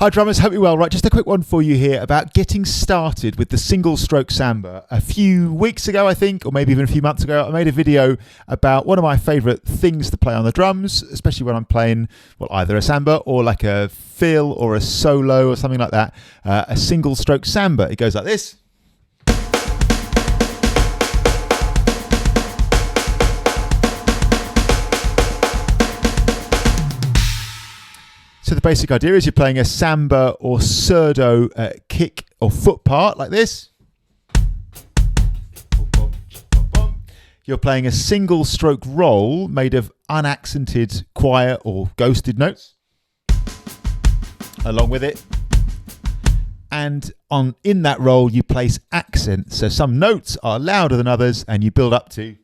Hi drummers, hope you're well. Right, just a quick one for you here about getting started with the single stroke samba. A few weeks ago, I think, or maybe even a few months ago, I made a video about one of my favourite things to play on the drums, especially when I'm playing, well, either a samba or like a fill or a solo or something like that. A single stroke samba. It goes like this. So the basic idea is you're playing a samba or surdo kick or foot part like this. You're playing a single stroke roll made of unaccented, quiet or ghosted notes along with it. And in that roll you place accents. So some notes are louder than others and you build up to.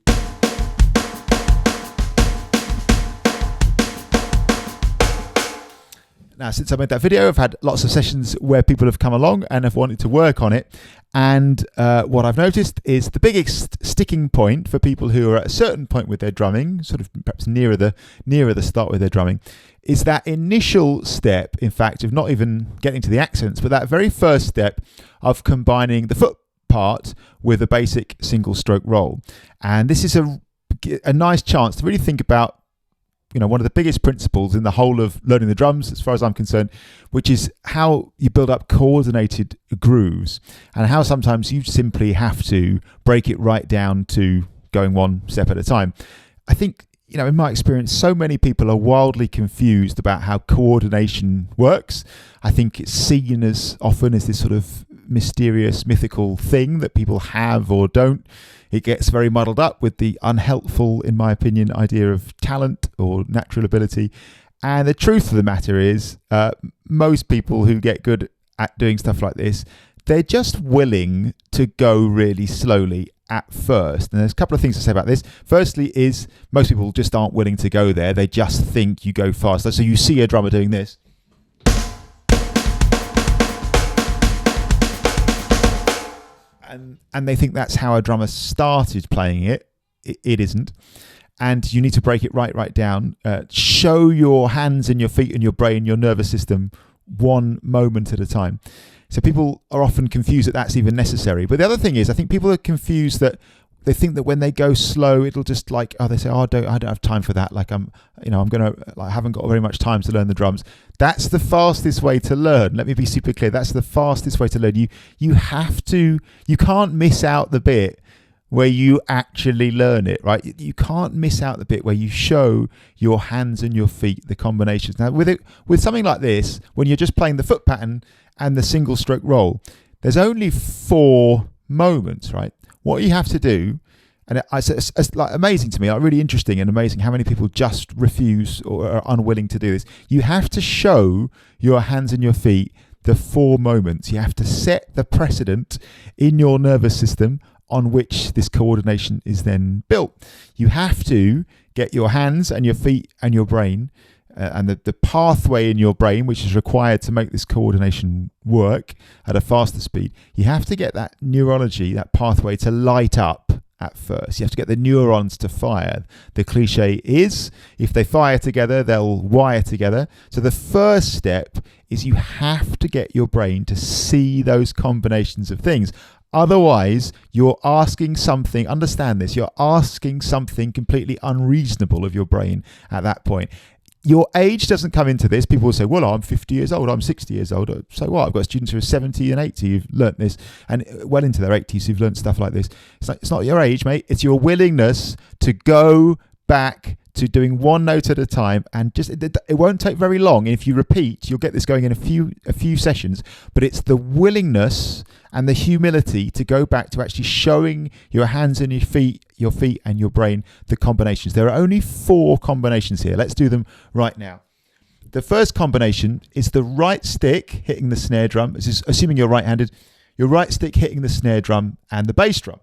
Now, since I made that video, I've had lots of sessions where people have come along and have wanted to work on it. And what I've noticed is the biggest sticking point for people who are at a certain point with their drumming, sort of perhaps nearer the start with their drumming, is that initial step, in fact, of not even getting to the accents, but that very first step of combining the foot part with a basic single stroke roll. And this is a nice chance to really think about, you know, one of the biggest principles in the whole of learning the drums, as far as I'm concerned, which is how you build up coordinated grooves and how sometimes you simply have to break it right down to going one step at a time. I think, you know, in my experience, so many people are wildly confused about how coordination works. I think it's seen as often as this sort of mysterious, mythical thing that people have or don't. It gets very muddled up with the unhelpful, in my opinion, idea of talent or natural ability. And the truth of the matter is, most people who get good at doing stuff like this, they're just willing to go really slowly at first. And there's a couple of things to say about this. Firstly is most people just aren't willing to go there. They just think you go faster. So you see a drummer doing this. And they think that's how a drummer started playing it. It isn't. And you need to break it right down. Show your hands and your feet and your brain, your nervous system, one moment at a time. So people are often confused that that's even necessary. But the other thing is, I think people are confused that they think that when they go slow, it'll just like, they say, I don't have time for that. Like I haven't got very much time to learn the drums. That's the fastest way to learn. Let me be super clear. That's the fastest way to learn. You can't miss out the bit where you actually learn it, right? You can't miss out the bit where you show your hands and your feet, the combinations. Now with something like this, when you're just playing the foot pattern and the single stroke roll, there's only 4 moments, right? What you have to do, and it's like amazing to me, like really interesting and amazing how many people just refuse or are unwilling to do this. You have to show your hands and your feet the 4 moments. You have to set the precedent in your nervous system on which this coordination is then built. You have to get your hands and your feet and your brain and the pathway in your brain, which is required to make this coordination work at a faster speed. You have to get that neurology, that pathway to light up at first. You have to get the neurons to fire. The cliche is, if they fire together, they'll wire together. So the first step is you have to get your brain to see those combinations of things. Otherwise, you're asking something, understand this, you're asking something completely unreasonable of your brain at that point. Your age doesn't come into this. People will say, well, I'm 50 years old, I'm 60 years old. So what? I've got students who are 70 and 80 who've learnt this, and well into their 80s who've learnt stuff like this. It's not your age, mate. It's your willingness to go back to doing one note at a time, and just it won't take very long. And if you repeat, you'll get this going in a few sessions. But it's the willingness and the humility to go back to actually showing your hands and your feet and your brain the combinations. There are only 4 combinations here. Let's do them right now. The first combination is the right stick hitting the snare drum. This is assuming you're right-handed. Your right stick hitting the snare drum and the bass drum.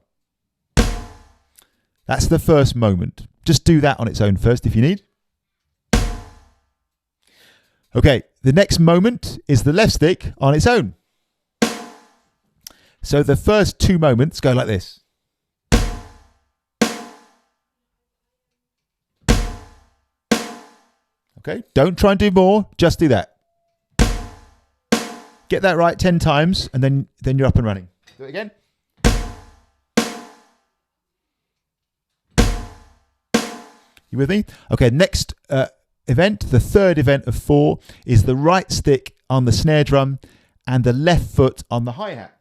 That's the first moment. Just do that on its own first if you need. Okay, the next moment is the left stick on its own. So the first 2 moments go like this. Okay, don't try and do more, just do that. Get that right 10 times, and then you're up and running. Do it again. You with me? Okay, next event, the third event of 4, is the right stick on the snare drum and the left foot on the hi-hat.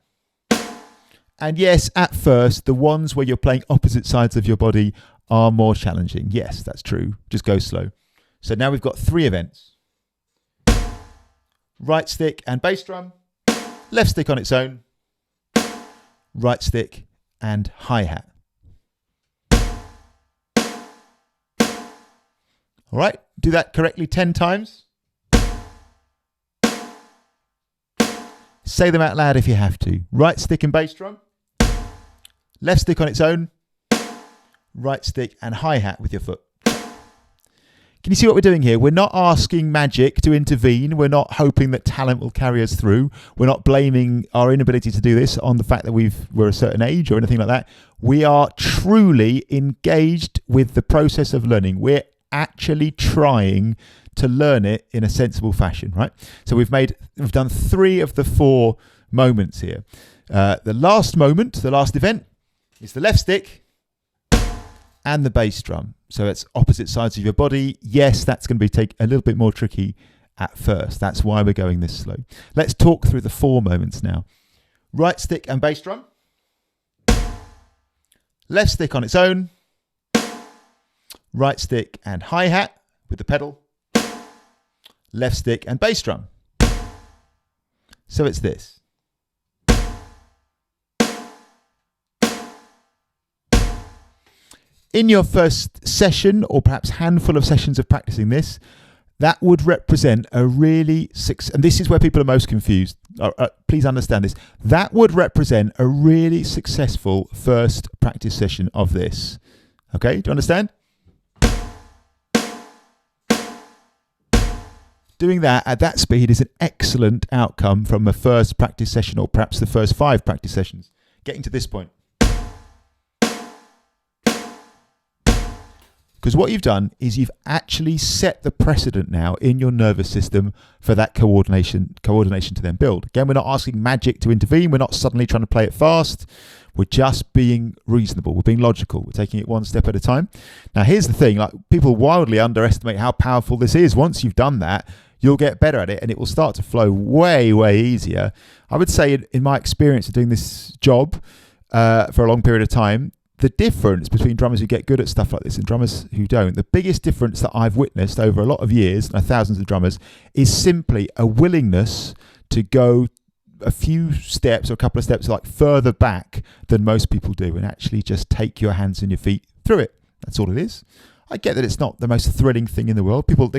And yes, at first, the ones where you're playing opposite sides of your body are more challenging. Yes, that's true. Just go slow. So now we've got 3 events. Right stick and bass drum, left stick on its own, right stick and hi-hat. All right, do that correctly 10 times. Say them out loud if you have to. Right stick and bass drum, left stick on its own, right stick and hi-hat with your foot. Can you see what we're doing here? We're not asking magic to intervene. We're not hoping that talent will carry us through. We're not blaming our inability to do this on the fact that we're a certain age or anything like that. We are truly engaged with the process of learning. We're actually trying to learn it in a sensible fashion, right? So we've done 3 of the 4 moments here. The last moment, the last event, is the left stick and the bass drum. So it's opposite sides of your body. Yes, that's going to be a little bit more tricky at first. That's why we're going this slow. Let's talk through the 4 moments now. Right stick and bass drum. Left stick on its own. Right stick and hi-hat with the pedal. Left stick and bass drum. So it's this. In your first session, or perhaps handful of sessions of practicing this, that would represent a really and this is where people are most confused. Please understand this. That would represent a really successful first practice session of this. Okay, do you understand? Doing that at that speed is an excellent outcome from a first practice session, or perhaps the first 5 practice sessions. Getting to this point. Because what you've done is you've actually set the precedent now in your nervous system for that coordination to then build. Again, we're not asking magic to intervene. We're not suddenly trying to play it fast. We're just being reasonable. We're being logical. We're taking it one step at a time. Now, here's the thing. Like, people wildly underestimate how powerful this is. Once you've done that, you'll get better at it and it will start to flow way, way easier. I would say in my experience of doing this job for a long period of time, the difference between drummers who get good at stuff like this and drummers who don't, the biggest difference that I've witnessed over a lot of years, and thousands of drummers, is simply a willingness to go a few steps or a couple of steps like further back than most people do and actually just take your hands and your feet through it. That's all it is. I get that it's not the most thrilling thing in the world. People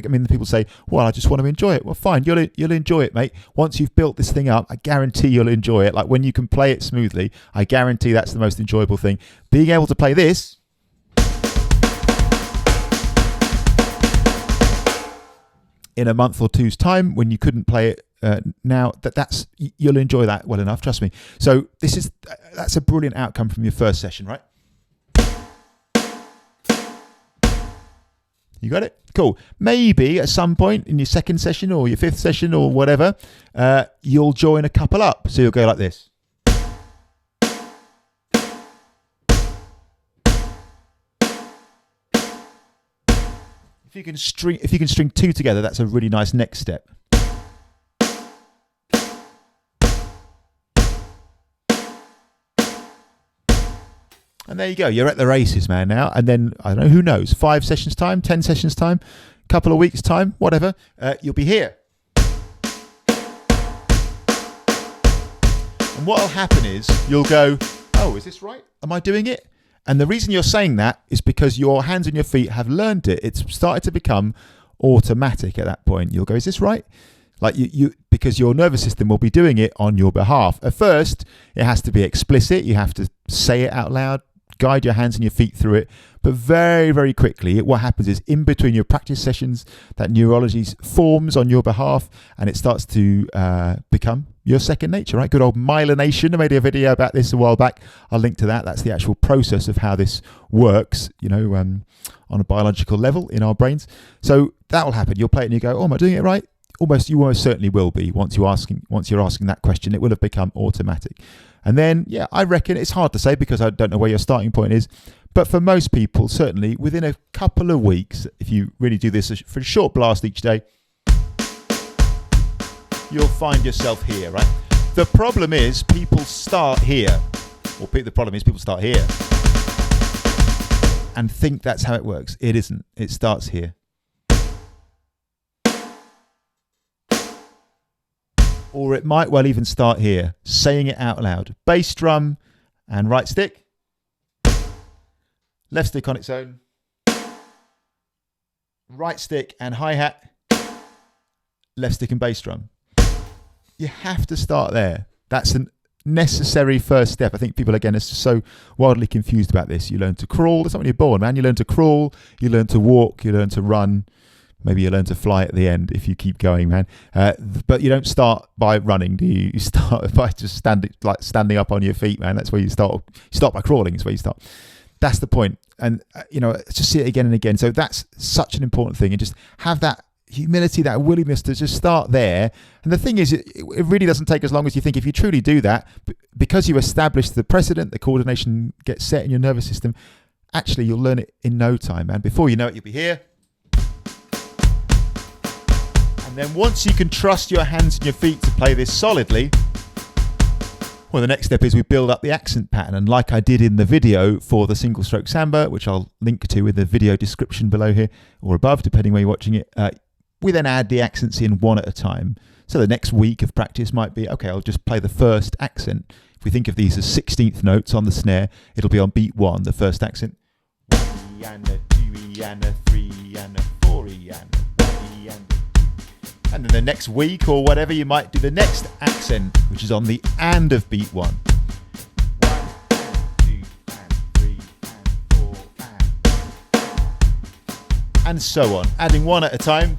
say, well, I just want to enjoy it. Well, fine, you'll enjoy it, mate. Once you've built this thing up, I guarantee you'll enjoy it. Like when you can play it smoothly, I guarantee that's the most enjoyable thing. Being able to play this in a month or two's time when you couldn't play it now, you'll enjoy that well enough, trust me. So that's a brilliant outcome from your first session, right? You got it? Cool. Maybe at some point in your second session or your 5th session or whatever, you'll join a couple up. So you'll go like this. If you can string 2 together, that's a really nice next step. And there you go. You're at the races, man, now. And then, I don't know, who knows, 5 sessions time, 10 sessions time, couple of weeks time, whatever, you'll be here. And what'll happen is you'll go, oh, is this right? Am I doing it? And the reason you're saying that is because your hands and your feet have learned it. It's started to become automatic at that point. You'll go, is this right? Like because your nervous system will be doing it on your behalf. At first, it has to be explicit. You have to say it out loud, guide your hands and your feet through it. But very, very quickly, what happens is in between your practice sessions, that neurology forms on your behalf and it starts to become your second nature, right? Good old myelination. I made a video about this a while back. I'll link to that. That's the actual process of how this works, on a biological level in our brains. So that will happen. You'll play it and you go, oh, am I doing it right? you almost certainly will be once you're asking that question. It will have become automatic. And then, yeah, I reckon it's hard to say because I don't know where your starting point is. But for most people, certainly within a couple of weeks, if you really do this for a short blast each day, you'll find yourself here, right? The problem is people start here, people start here and think that's how it works. It isn't. It starts here. Or it might well even start here, saying it out loud. Bass drum and right stick. Left stick on its own. Right stick and hi-hat. Left stick and bass drum. You have to start there. That's a necessary first step. I think people, again, are so wildly confused about this. You learn to crawl. That's not when you're born, man. You learn to crawl. You learn to walk. You learn to run. Maybe you learn to fly at the end if you keep going, man. But you don't start by running, do you? You start by just standing up on your feet, man. That's where you start. You start by crawling. Is where you start. That's the point. And just see it again and again. So that's such an important thing. And just have that humility, that willingness to just start there. And the thing is, it really doesn't take as long as you think. If you truly do that, because you establish the precedent, the coordination gets set in your nervous system. Actually, you'll learn it in no time, man. Before you know it, you'll be here. And then once you can trust your hands and your feet to play this solidly, well, the next step is we build up the accent pattern. And like I did in the video for the single stroke samba, which I'll link to in the video description below here or above, depending where you're watching it, we then add the accents in one at a time. So the next week of practice might be, okay, I'll just play the first accent. If we think of these as 16th notes on the snare, it'll be on beat 1, the first accent. 1 and a 2 and a 3 and a 4 and a 1 and then the next week or whatever, you might do the next accent, which is on the and of beat 1. 1 and 2 and 3 and 4 and so on, adding one at a time.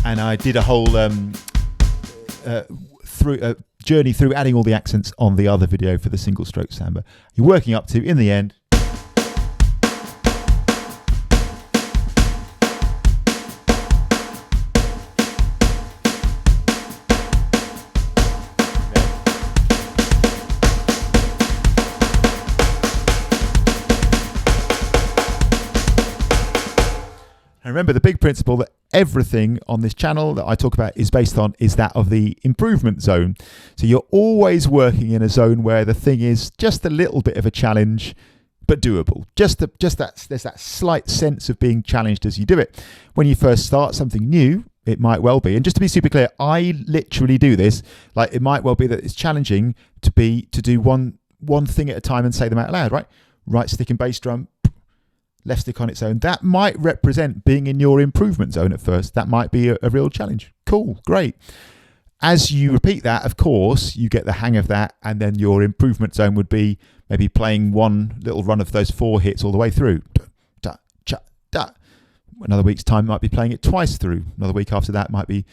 And I did a whole journey through adding all the accents on the other video for the single stroke samba. You're working up to, in the end, and remember, the big principle that everything on this channel that I talk about is based on is that of the improvement zone. So you're always working in a zone where the thing is just a little bit of a challenge, but doable. There's that slight sense of being challenged as you do it. When you first start something new, it might well be. And just to be super clear, I literally do this. Like, it might well be that it's challenging to do one thing at a time and say them out loud, right? Right stick and bass drum. Left stick on its own. That might represent being in your improvement zone at first. That might be a real challenge. Cool, great. As you repeat that, of course, you get the hang of that, and then your improvement zone would be maybe playing one little run of those 4 hits all the way through. Da, cha, da. Another week's time might be playing it twice through. Another week after that might be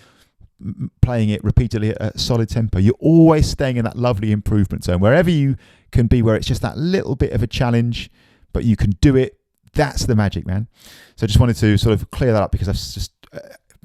playing it repeatedly at a solid tempo. You're always staying in that lovely improvement zone. Wherever you can be, where it's just that little bit of a challenge, but you can do it. That's the magic, man. So I just wanted to sort of clear that up because I've just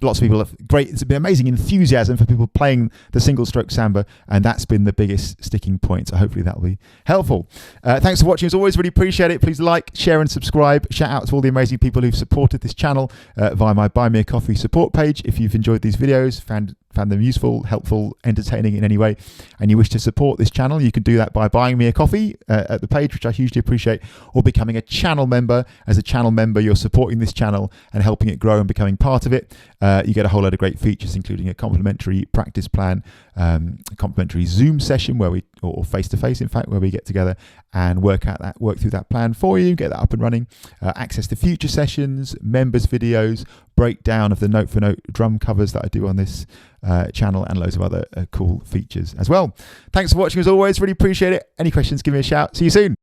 lots of people have it's been amazing enthusiasm for people playing the single stroke samba, and that's been the biggest sticking point. So hopefully that will be helpful. Thanks for watching. As always, really appreciate it. Please like, share and subscribe. Shout out to all the amazing people who've supported this channel via my Buy Me a Coffee support page. If you've enjoyed these videos, found them useful, helpful, entertaining in any way, and you wish to support this channel, you can do that by buying me a coffee at the page, which I hugely appreciate, or becoming a channel member. As a channel member, you're supporting this channel and helping it grow and becoming part of it. You get a whole load of great features, including a complimentary practice plan, a complimentary Zoom session or face-to-face, in fact, where we get together and work through that plan for you, get that up and running, access to future sessions, members videos, breakdown of the note for note drum covers that I do on this channel, and loads of other cool features as well. Thanks for watching as always, really appreciate it. Any questions, give me a shout. See you soon.